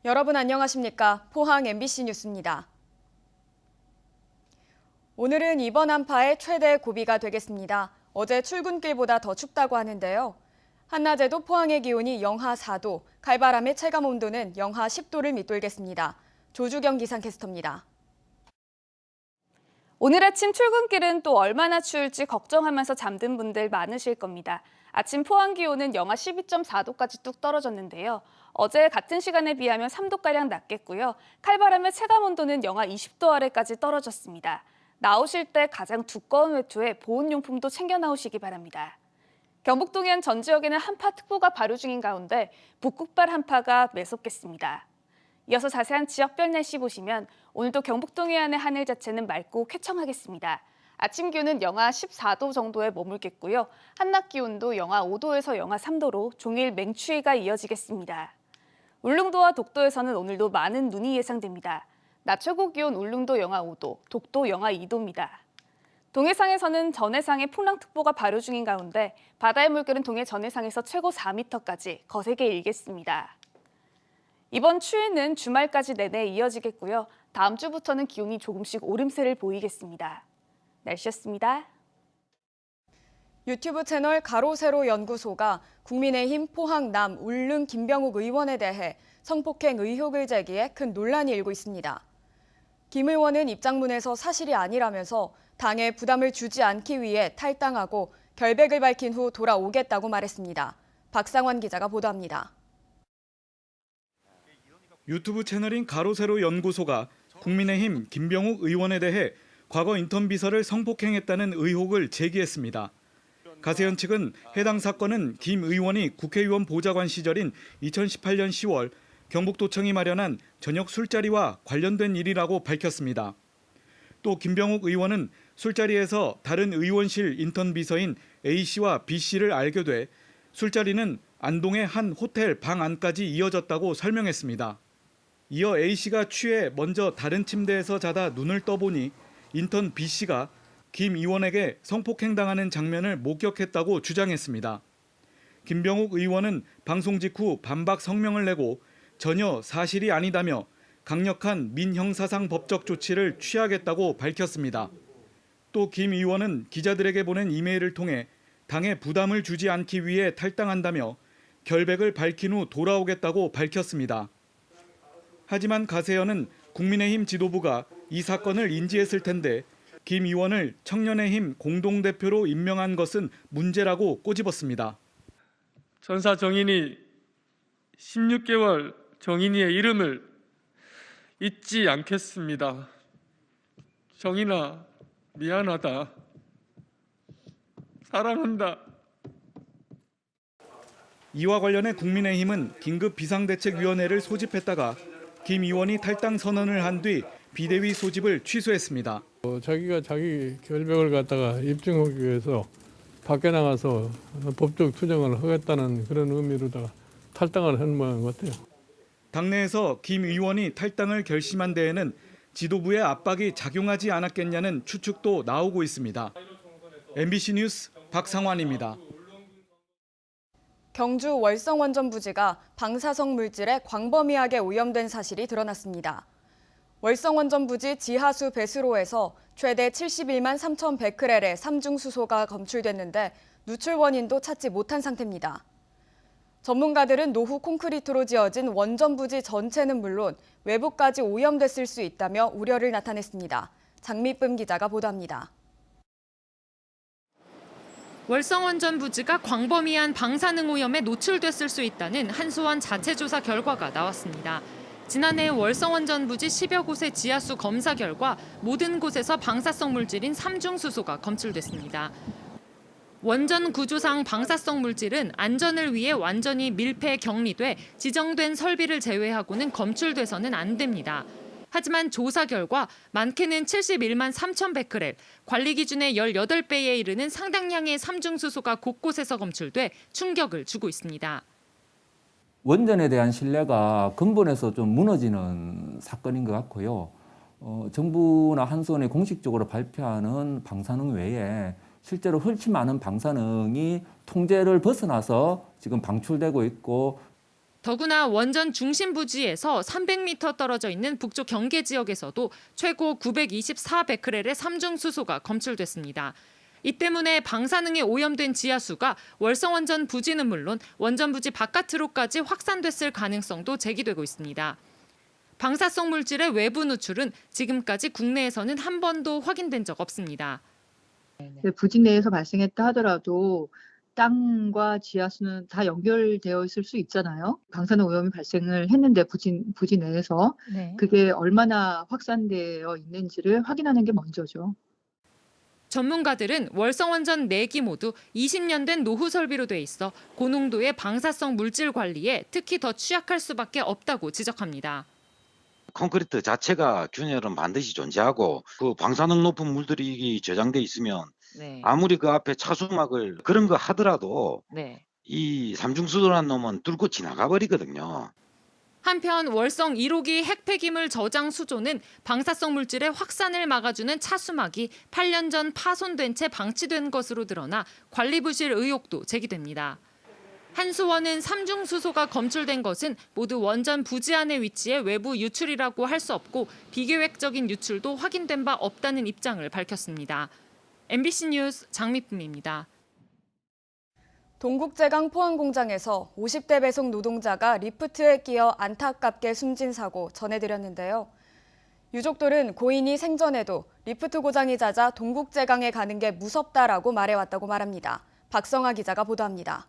여러분 안녕하십니까? 포항 MBC 뉴스입니다. 오늘은 이번 한파의 최대 고비가 되겠습니다. 어제 출근길보다 더 춥다고 하는데요. 한낮에도 포항의 기온이 영하 4도, 칼바람의 체감 온도는 영하 10도를 밑돌겠습니다. 조주경 기상캐스터입니다. 오늘 아침 출근길은 또 얼마나 추울지 걱정하면서 잠든 분들 많으실 겁니다. 아침 포항 기온은 영하 12.4도까지 뚝 떨어졌는데요. 어제 같은 시간에 비하면 3도가량 낮겠고요. 칼바람의 체감 온도는 영하 20도 아래까지 떨어졌습니다. 나오실 때 가장 두꺼운 외투에 보온용품도 챙겨 나오시기 바랍니다. 경북 동해안 전 지역에는 한파특보가 발효 중인 가운데 북극발 한파가 매섭겠습니다. 이어서 자세한 지역별 날씨 보시면 오늘도 경북 동해안의 하늘 자체는 맑고 쾌청하겠습니다. 아침 기온은 영하 14도 정도에 머물겠고요. 한낮 기온도 영하 5도에서 영하 3도로 종일 맹추위가 이어지겠습니다. 울릉도와 독도에서는 오늘도 많은 눈이 예상됩니다. 낮 최고 기온 울릉도 영하 5도, 독도 영하 2도입니다. 동해상에서는 전해상에 풍랑특보가 발효 중인 가운데 바다의 물결은 동해 전해상에서 최고 4m까지 거세게 일겠습니다. 이번 추위는 주말까지 내내 이어지겠고요. 다음 주부터는 기온이 조금씩 오름세를 보이겠습니다. 날씨였습니다. 유튜브 채널 가로세로 연구소가 국민의힘 포항 남 울릉 김병욱 의원에 대해 성폭행 의혹을 제기해 큰 논란이 일고 있습니다. 김 의원은 입장문에서 사실이 아니라면서 당에 부담을 주지 않기 위해 탈당하고 결백을 밝힌 후 돌아오겠다고 말했습니다. 박상환 기자가 보도합니다. 유튜브 채널인 가로세로 연구소가 국민의힘 김병욱 의원에 대해 과거 인턴 비서를 성폭행했다는 의혹을 제기했습니다. 가세현 측은 해당 사건은 김 의원이 국회의원 보좌관 시절인 2018년 10월 경북도청이 마련한 저녁 술자리와 관련된 일이라고 밝혔습니다. 또 김병욱 의원은 술자리에서 다른 의원실 인턴 비서인 A씨와 B씨를 알게 돼 술자리는 안동의 한 호텔 방 안까지 이어졌다고 설명했습니다. 이어 A씨가 취해 먼저 다른 침대에서 자다 눈을 떠보니 인턴 B씨가 김 의원에게 성폭행당하는 장면을 목격했다고 주장했습니다. 김병욱 의원은 방송 직후 반박 성명을 내고 전혀 사실이 아니다며 강력한 민형사상 법적 조치를 취하겠다고 밝혔습니다. 또 김 의원은 기자들에게 보낸 이메일을 통해 당에 부담을 주지 않기 위해 탈당한다며 결백을 밝힌 후 돌아오겠다고 밝혔습니다. 하지만 가세현은 국민의힘 지도부가 이 사건을 인지했을 텐데 김 의원을 청년의힘 공동대표로 임명한 것은 문제라고 꼬집었습니다. 전사 정인이 16개월 정인이의 이름을 잊지 않겠습니다. 정인아, 미안하다. 사랑한다. 이와 관련해 국민의힘은 긴급 비상대책위원회를 소집했다가 김 의원이 탈당 선언을 한 뒤 비대위 소집을 취소했습니다. 자기가 자기 결백을 갖다가 입증하기 위해서 밖에 나가서 법적 투쟁을 하겠다는 그런 의미로다가 탈당을 한 모양인 것 같아요. 당내에서 김 의원이 탈당을 결심한 데에는 지도부의 압박이 작용하지 않았겠냐는 추측도 나오고 있습니다. MBC 뉴스 박상환입니다. 경주 월성원전 부지가 방사성 물질에 광범위하게 오염된 사실이 드러났습니다. 월성원전 부지 지하수 배수로에서 최대 71만 3,100크렐의 삼중수소가 검출됐는데 누출 원인도 찾지 못한 상태입니다. 전문가들은 노후 콘크리트로 지어진 원전 부지 전체는 물론 외부까지 오염됐을 수 있다며 우려를 나타냈습니다. 장미쁨 기자가 보도합니다. 월성원전 부지가 광범위한 방사능 오염에 노출됐을 수 있다는 한수원 자체 조사 결과가 나왔습니다. 지난해 월성원전 부지 10여 곳의 지하수 검사 결과 모든 곳에서 방사성 물질인 삼중수소가 검출됐습니다. 원전 구조상 방사성 물질은 안전을 위해 완전히 밀폐 격리돼 지정된 설비를 제외하고는 검출돼서는 안 됩니다. 하지만 조사 결과 많게는 71만 3,100크렐, 관리 기준의 18배에 이르는 상당량의 삼중수소가 곳곳에서 검출돼 충격을 주고 있습니다. 원전에 대한 신뢰가 근본에서 좀 무너지는 사건인 것 같고요. 정부나 한수원이 공식적으로 발표하는 방사능 외에 실제로 훨씬 많은 방사능이 통제를 벗어나서 지금 방출되고 있고 더구나 원전 중심 부지에서 300m 떨어져 있는 북쪽 경계 지역에서도 최고 924베크렐의 삼중수소가 검출됐습니다. 이 때문에 방사능에 오염된 지하수가 월성원전 부지는 물론 원전 부지 바깥으로까지 확산됐을 가능성도 제기되고 있습니다. 방사성 물질의 외부 누출은 지금까지 국내에서는 한 번도 확인된 적 없습니다. 부지 내에서 발생했다 하더라도 땅과 지하수는 다 연결되어 있을 수 있잖아요. 방사능 오염이 발생을 했는데 부지 내에서 그게 얼마나 확산되어 있는지를 확인하는 게 먼저죠. 전문가들은 월성원전 4기 모두 20년 된 노후 설비로 돼 있어 고농도의 방사성 물질 관리에 특히 더 취약할 수밖에 없다고 지적합니다. 콘크리트 자체가 균열은 반드시 존재하고 그 방사능 높은 물들이 저장돼 있으면 아무리 그 앞에 차수막을 그런 거 하더라도 이 삼중수소라는 놈은 뚫고 지나가 버리거든요. 한편 월성 1호기 핵폐기물 저장 수조는 방사성 물질의 확산을 막아주는 차수막이 8년 전 파손된 채 방치된 것으로 드러나 관리 부실 의혹도 제기됩니다. 한수원은 삼중수소가 검출된 것은 모두 원전 부지 안에 위치해 외부 유출이라고 할 수 없고 비계획적인 유출도 확인된 바 없다는 입장을 밝혔습니다. MBC 뉴스 장미품입니다. 동국제강 포항공장에서 50대 배송 노동자가 리프트에 끼어 안타깝게 숨진 사고 전해드렸는데요. 유족들은 고인이 생전에도 리프트 고장이 잦아 동국제강에 가는 게 무섭다라고 말해왔다고 말합니다. 박성아 기자가 보도합니다.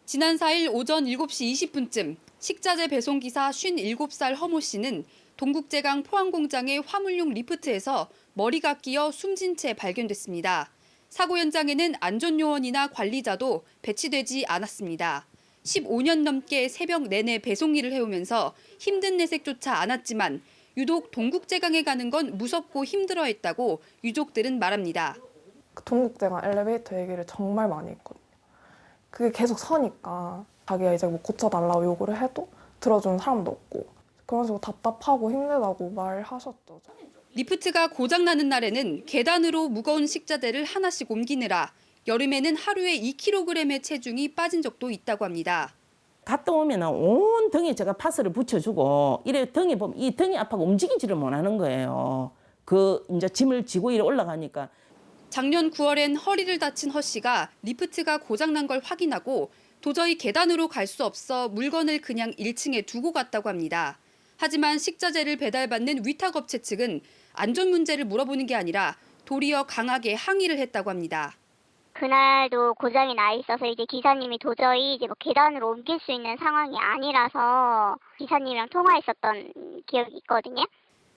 지난 4일 오전 7시 20분쯤 식자재 배송기사 57살 허모 씨는 동국제강 포항공장의 화물용 리프트에서 머리가 끼어 숨진 채 발견됐습니다. 사고 현장에는 안전요원이나 관리자도 배치되지 않았습니다. 15년 넘게 새벽 내내 배송 일을 해오면서 힘든 내색조차 않았지만 유독 동국제강에 가는 건 무섭고 힘들어했다고 유족들은 말합니다. 동국제강 엘리베이터 얘기를 정말 많이 했거든요. 그게 계속 서니까 자기가 이제 뭐 고쳐달라고 요구를 해도 들어주는 사람도 없고 그런 식으로 답답하고 힘들다고 말하셨죠. 리프트가 고장나는 날에는 계단으로 무거운 식자재를 하나씩 옮기느라 여름에는 하루에 2kg의 체중이 빠진 적도 있다고 합니다. 갔다 오면 온 등에 제가 파스를 붙여주고 이래 등에 보면 이 등이 아파서 움직이지를 못하는 거예요. 그 이제 짐을 지고 이래 올라가니까. 작년 9월엔 허리를 다친 허 씨가 리프트가 고장난 걸 확인하고 도저히 계단으로 갈 수 없어 물건을 그냥 1층에 두고 갔다고 합니다. 하지만 식자재를 배달받는 위탁업체 측은 안전 문제를 물어보는 게 아니라 도리어 강하게 항의를 했다고 합니다. 그날도 고장이 나 있어서 이제 기사님이 도저히 이제 뭐 계단으로 옮길 수 있는 상황이 아니라서 기사님이랑 통화했었던 기억이 있거든요.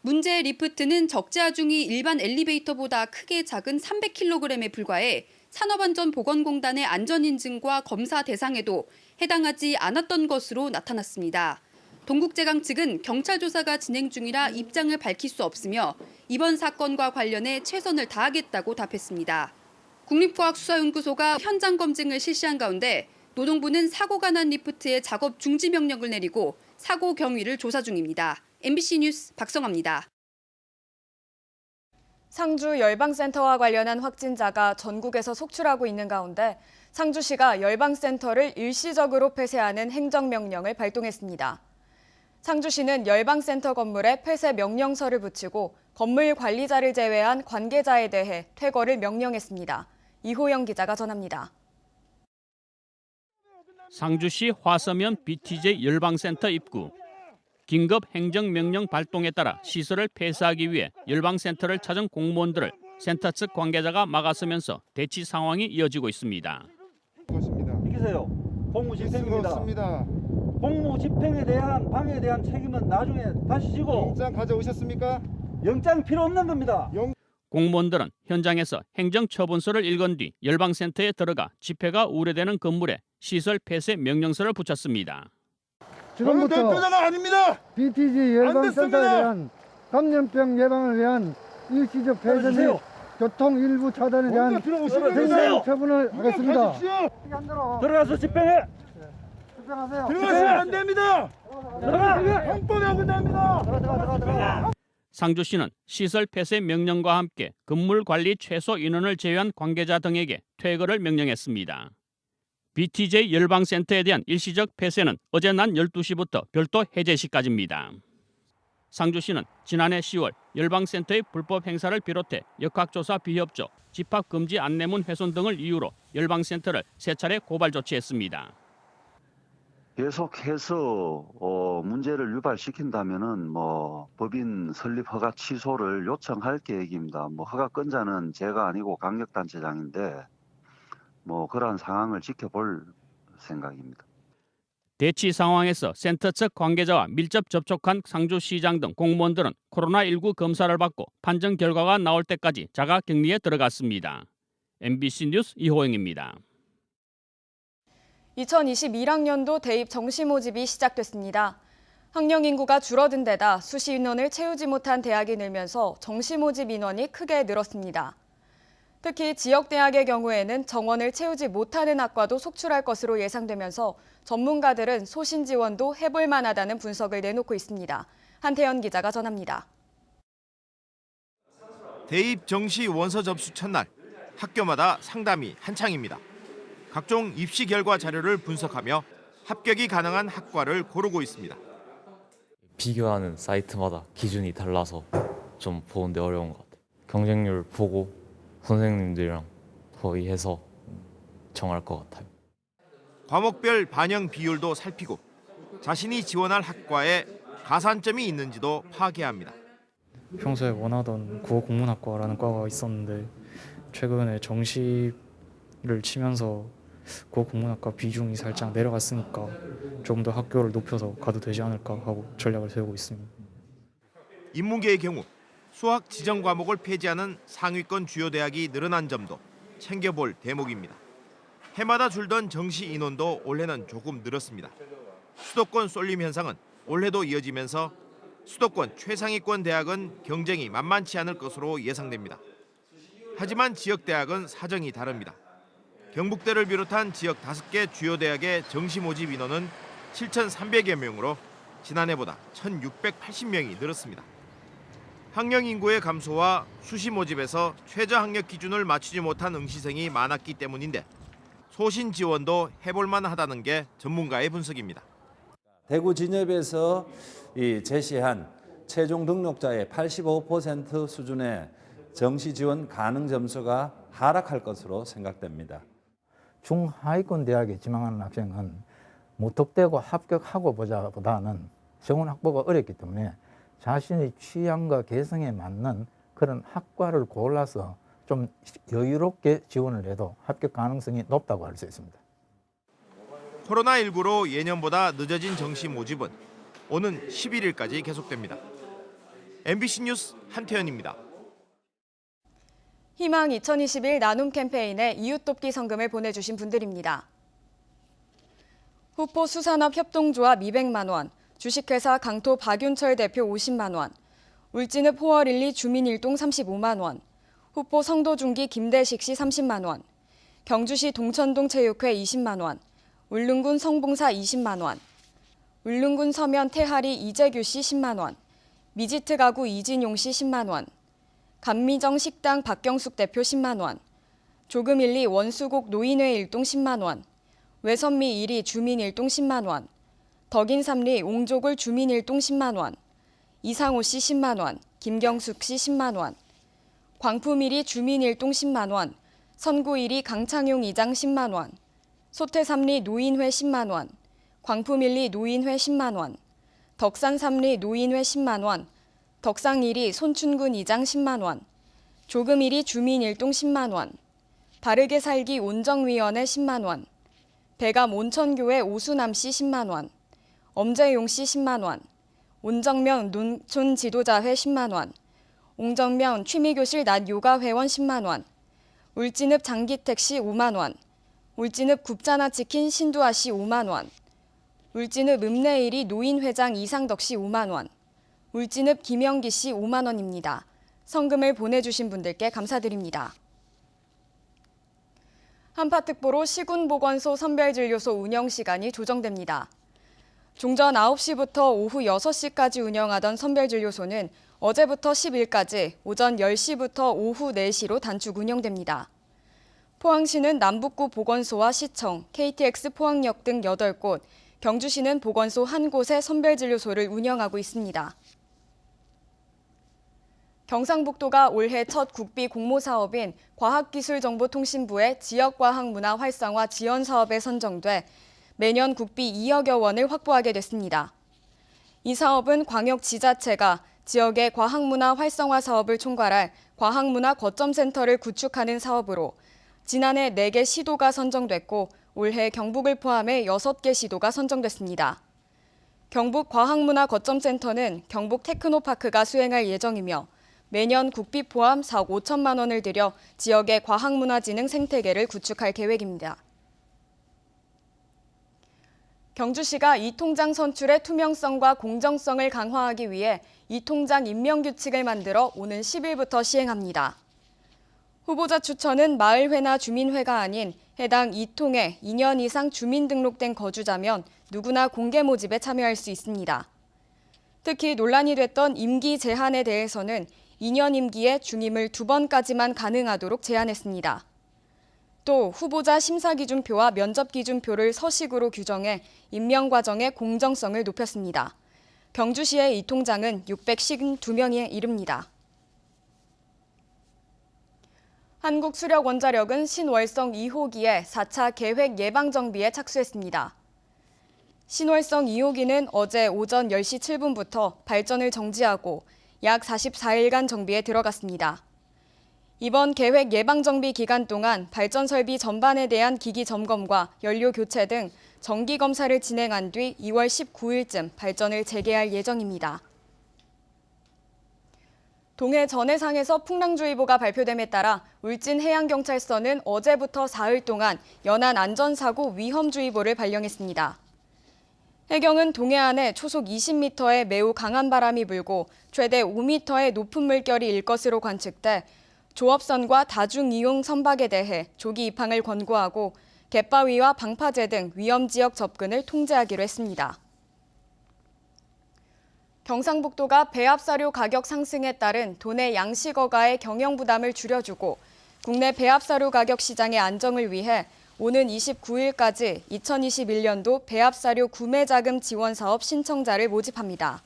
문제의 리프트는 적재하중이 일반 엘리베이터보다 크게 작은 300kg에 불과해 산업안전보건공단의 안전인증과 검사 대상에도 해당하지 않았던 것으로 나타났습니다. 동국제강 측은 경찰 조사가 진행 중이라 입장을 밝힐 수 없으며 이번 사건과 관련해 최선을 다하겠다고 답했습니다. 국립과학수사연구소가 현장 검증을 실시한 가운데 노동부는 사고가 난 리프트의 작업 중지 명령을 내리고 사고 경위를 조사 중입니다. MBC 뉴스 박성아입니다. 상주 열방센터와 관련한 확진자가 전국에서 속출하고 있는 가운데 상주시가 열방센터를 일시적으로 폐쇄하는 행정명령을 발동했습니다. 상주시는 열방센터 건물에 폐쇄 명령서를 붙이고 건물 관리자를 제외한 관계자에 대해 퇴거를 명령했습니다. 이호영 기자가 전합니다. 상주시 화서면 BTJ 열방센터 입구. 긴급 행정명령 발동에 따라 시설을 폐쇄하기 위해 열방센터를 찾은 공무원들을 센터 측 관계자가 막아서면서 대치 상황이 이어지고 있습니다. 비키세요. 공무 집행입니다. 공무 집행에 대한 방해에 대한 책임은 나중에 다시 지고. 영장 가져오셨습니까? 영장 필요 없는 겁니다. 공무원들은 현장에서 행정처분서를 읽은 뒤 열방센터에 들어가 집회가 우려되는 건물에 시설 폐쇄 명령서를 붙였습니다. 지금부터 대표자가 아닙니다. BTG 열방센터에 대한 감염병 예방을 위한 일시적 폐쇄 및 교통 일부 차단에 대한 행정 처분을 하겠습니다. 들어가서 집행해. 집행하세요. 들어가시면 안 됩니다. 헌법에 어긋납니다. 상주시는 시설 폐쇄 명령과 함께 건물 관리 최소 인원을 제외한 관계자 등에게 퇴거를 명령했습니다. BTJ 열방센터에 대한 일시적 폐쇄는 어제 낮 12시부터 별도 해제 시까지입니다. 상주시는 지난해 10월 열방센터의 불법 행사를 비롯해 역학조사 비협조, 집합금지 안내문 훼손 등을 이유로 열방센터를 3차례 고발 조치했습니다. 계속해서 문제를 유발시킨다면은 법인 설립 허가 취소를 요청할 계획입니다. 허가 건자는 제가 아니고 강력단체장인데 그러한 상황을 지켜볼 생각입니다. 대치 상황에서 센터 측 관계자와 밀접 접촉한 상주시장 등 공무원들은 코로나19 검사를 받고 판정 결과가 나올 때까지 자가 격리에 들어갔습니다. MBC 뉴스 이호영입니다. 2021학년도 대입 정시 모집이 시작됐습니다. 학령 인구가 줄어든 데다 수시 인원을 채우지 못한 대학이 늘면서 정시 모집 인원이 크게 늘었습니다. 특히 지역대학의 경우에는 정원을 채우지 못하는 학과도 속출할 것으로 예상되면서 전문가들은 소신 지원도 해볼 만하다는 분석을 내놓고 있습니다. 한태현 기자가 전합니다. 대입 정시 원서 접수 첫날, 학교마다 상담이 한창입니다. 각종 입시 결과 자료를 분석하며 합격이 가능한 학과를 고르고 있습니다. 비교하는 사이트마다 기준이 달라서 좀 보는데 어려운 것 같아요. 경쟁률 보고 선생님들이랑 거의 해서 정할 것 같아요. 과목별 반영 비율도 살피고 자신이 지원할 학과에 가산점이 있는지도 파악해야 합니다. 평소에 원하던 국어국문학과라는 과가 있었는데 최근에 정시를 치면서 국어국문학과 비중이 살짝 내려갔으니까 조금 더 학교를 높여서 가도 되지 않을까 하고 전략을 세우고 있습니다. 인문계의 경우 수학 지정 과목을 폐지하는 상위권 주요 대학이 늘어난 점도 챙겨볼 대목입니다. 해마다 줄던 정시 인원도 올해는 조금 늘었습니다. 수도권 쏠림 현상은 올해도 이어지면서 수도권 최상위권 대학은 경쟁이 만만치 않을 것으로 예상됩니다. 하지만 지역 대학은 사정이 다릅니다. 경북대를 비롯한 지역 5개 주요 대학의 정시 모집 인원은 7,300여 명으로 지난해보다 1,680명이 늘었습니다. 학령 인구의 감소와 수시 모집에서 최저 학력 기준을 맞추지 못한 응시생이 많았기 때문인데 소신 지원도 해볼만 하다는 게 전문가의 분석입니다. 대구 진협에서 제시한 최종 등록자의 85% 수준의 정시 지원 가능 점수가 하락할 것으로 생각됩니다. 중하위권 대학에 지망하는 학생은 무턱대고 합격하고 보자보다는 정원 확보가 어렵기 때문에 자신의 취향과 개성에 맞는 그런 학과를 골라서 좀 여유롭게 지원을 해도 합격 가능성이 높다고 할 수 있습니다. 코로나19로 예년보다 늦어진 정시 모집은 오는 11일까지 계속됩니다. MBC 뉴스 한태현입니다. 희망 2021 나눔 캠페인에 이웃돕기 성금을 보내주신 분들입니다. 후포 수산업 협동조합 200만 원, 주식회사 강토 박윤철 대표 50만 원, 울진읍 호월일리 주민일동 35만 원, 후포 성도중기 김대식 씨 30만 원, 경주시 동천동 체육회 20만 원, 울릉군 성봉사 20만 원, 울릉군 서면 태하리 이재규 씨 10만 원, 미지트 가구 이진용 씨 10만 원, 감미정 식당 박경숙 대표 10만 원, 조금일리 원수곡 노인회 일동 10만 원, 외선미 1리 주민 일동 10만 원, 덕인삼리 옹조골 주민 일동 10만 원, 이상호 씨 10만 원, 김경숙 씨 10만 원, 광품 1리 주민 일동 10만 원, 선구 1리 강창용 이장 10만 원, 소태 3리 노인회 10만 원, 광품 1리 노인회 10만 원, 덕산 3리 노인회 10만 원, 덕상 1리 손춘군 이장 10만 원, 조금 1리 주민 일동 10만 원, 바르게 살기 온정위원회 10만 원, 배감 온천교회 오수남 씨 10만 원, 엄재용 씨 10만 원, 온정면 농촌 지도자회 10만 원, 옹정면 취미교실 낮 요가 회원 10만 원, 울진읍 장기택 씨 5만 원, 울진읍 굽자나 치킨 신두아 씨 5만 원, 울진읍 읍내일이 노인회장 이상덕 씨 5만 원, 울진읍 김영기 씨 5만 원입니다. 성금을 보내주신 분들께 감사드립니다. 한파특보로 시군보건소 선별진료소 운영 시간이 조정됩니다. 종전 9시부터 오후 6시까지 운영하던 선별진료소는 어제부터 10일까지 오전 10시부터 오후 4시로 단축 운영됩니다. 포항시는 남북구 보건소와 시청, KTX 포항역 등 8곳, 경주시는 보건소 1곳의 선별진료소를 운영하고 있습니다. 경상북도가 올해 첫 국비 공모 사업인 과학기술정보통신부의 지역과학문화 활성화 지원 사업에 선정돼 매년 국비 2억여 원을 확보하게 됐습니다. 이 사업은 광역지자체가 지역의 과학문화 활성화 사업을 총괄할 과학문화 거점센터를 구축하는 사업으로 지난해 4개 시도가 선정됐고 올해 경북을 포함해 6개 시도가 선정됐습니다. 경북 과학문화 거점센터는 경북 테크노파크가 수행할 예정이며 매년 국비 포함 4억 5천만 원을 들여 지역의 과학문화지능 생태계를 구축할 계획입니다. 경주시가 이 통장 선출의 투명성과 공정성을 강화하기 위해 이 통장 임명규칙을 만들어 오는 10일부터 시행합니다. 후보자 추천은 마을회나 주민회가 아닌 해당 이통에 2년 이상 주민등록된 거주자면 누구나 공개 모집에 참여할 수 있습니다. 특히 논란이 됐던 임기 제한에 대해서는 2년 임기에 중임을 2번까지만 가능하도록 제한했습니다. 또 후보자 심사기준표와 면접기준표를 서식으로 규정해 임명 과정의 공정성을 높였습니다. 경주시의 이 통장은 652명에 이릅니다. 한국수력원자력은 신월성 2호기의 4차 계획 예방정비에 착수했습니다. 신월성 2호기는 어제 오전 10시 7분부터 발전을 정지하고 약 44일간 정비에 들어갔습니다. 이번 계획 예방정비 기간 동안 발전 설비 전반에 대한 기기 점검과 연료 교체 등 정기 검사를 진행한 뒤 2월 19일쯤 발전을 재개할 예정입니다. 동해 전해상에서 풍랑주의보가 발표됨에 따라 울진해양경찰서는 어제부터 사흘 동안 연안 안전사고 위험주의보를 발령했습니다. 해경은 동해안에 초속 20m의 매우 강한 바람이 불고 최대 5m의 높은 물결이 일 것으로 관측돼 조업선과 다중이용 선박에 대해 조기 입항을 권고하고 갯바위와 방파제 등 위험지역 접근을 통제하기로 했습니다. 경상북도가 배합사료 가격 상승에 따른 도내 양식어가의 경영 부담을 줄여주고 국내 배합사료 가격 시장의 안정을 위해 오는 29일까지 2021년도 배합사료 구매자금 지원사업 신청자를 모집합니다.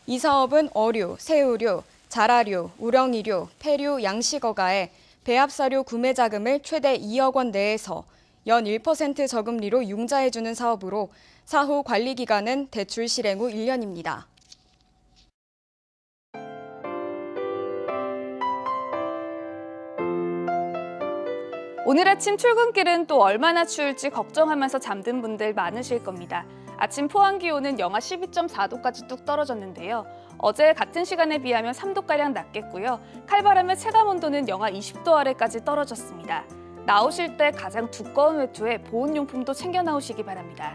이 사업은 어류, 새우류, 자라류, 우렁이류, 폐류, 양식어가에 배합사료 구매자금을 최대 2억 원 내에서 연 1% 저금리로 융자해주는 사업으로 사후 관리기간은 대출 실행 후 1년입니다. 오늘 아침 출근길은 또 얼마나 추울지 걱정하면서 잠든 분들 많으실 겁니다. 아침 포항 기온은 영하 12.4도까지 뚝 떨어졌는데요. 어제 같은 시간에 비하면 3도가량 낮겠고요. 칼바람의 체감온도는 영하 20도 아래까지 떨어졌습니다. 나오실 때 가장 두꺼운 외투에 보온용품도 챙겨 나오시기 바랍니다.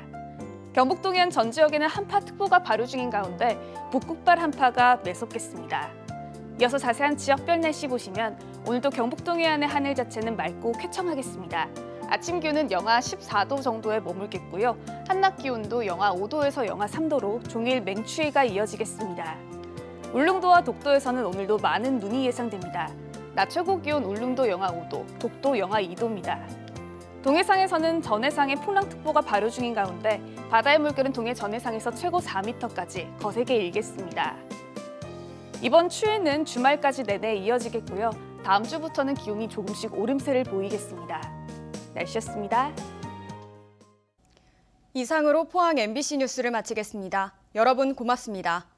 경북 동해안 전 지역에는 한파특보가 발효 중인 가운데 북극발 한파가 매섭겠습니다. 이어서 자세한 지역별 날씨 보시면 오늘도 경북 동해안의 하늘 자체는 맑고 쾌청하겠습니다. 아침 기온은 영하 14도 정도에 머물겠고요. 한낮 기온도 영하 5도에서 영하 3도로 종일 맹추위가 이어지겠습니다. 울릉도와 독도에서는 오늘도 많은 눈이 예상됩니다. 낮 최고 기온 울릉도 영하 5도, 독도 영하 2도입니다. 동해상에서는 전해상에 풍랑특보가 발효 중인 가운데 바다의 물결은 동해 전해상에서 최고 4m까지 거세게 일겠습니다. 이번 추위는 주말까지 내내 이어지겠고요. 다음 주부터는 기온이 조금씩 오름세를 보이겠습니다. 날씨였습니다. 이상으로 포항 MBC 뉴스를 마치겠습니다. 여러분 고맙습니다.